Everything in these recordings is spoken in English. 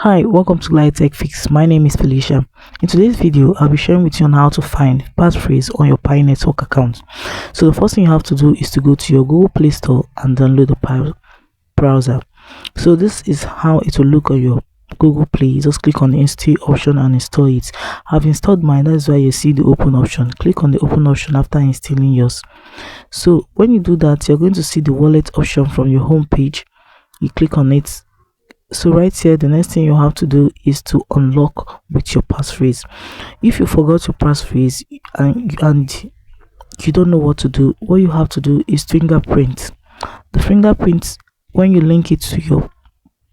Hi, welcome to GladyTechFix. My name is Felicia. In today's video, I'll be sharing with you on how to find passphrase on your Pi network account. So the first thing you have to do is to go to your Google Play Store and download the Pi browser. So this is how it will look on your Google Play. You just click on the install option and install it. I've installed mine, that's why you see the open option. Click on the open option after installing yours. So when you do that, you're going to see the wallet option from your home page. You click on it. So right here, the next thing you have to do is to unlock with your passphrase. If you forgot your passphrase and you don't know what to do, what you have to do is fingerprint. The fingerprint, when you link it to your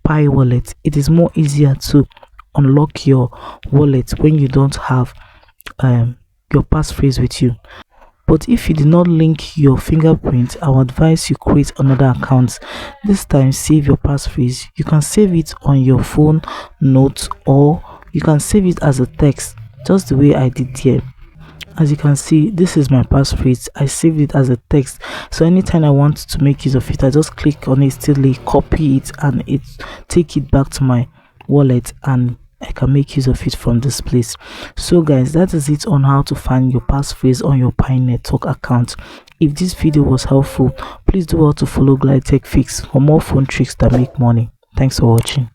Pi wallet, it is more easier to unlock your wallet when you don't have your passphrase with you. But if you did not link your fingerprint, I would advise you create another account. This time save your passphrase. You can save it on your phone note, or you can save it as a text, just the way I did here. As you can see, this is my passphrase. I saved it as a text, so anytime I want to make use of it, I just click on it, still copy it, and it take it back to my wallet, and I can make use of it from this place. So guys, that is it on how to find your passphrase on your Pi network account. If this video was helpful, please do well to follow GladyTechFix for more phone tricks that make money. Thanks for watching.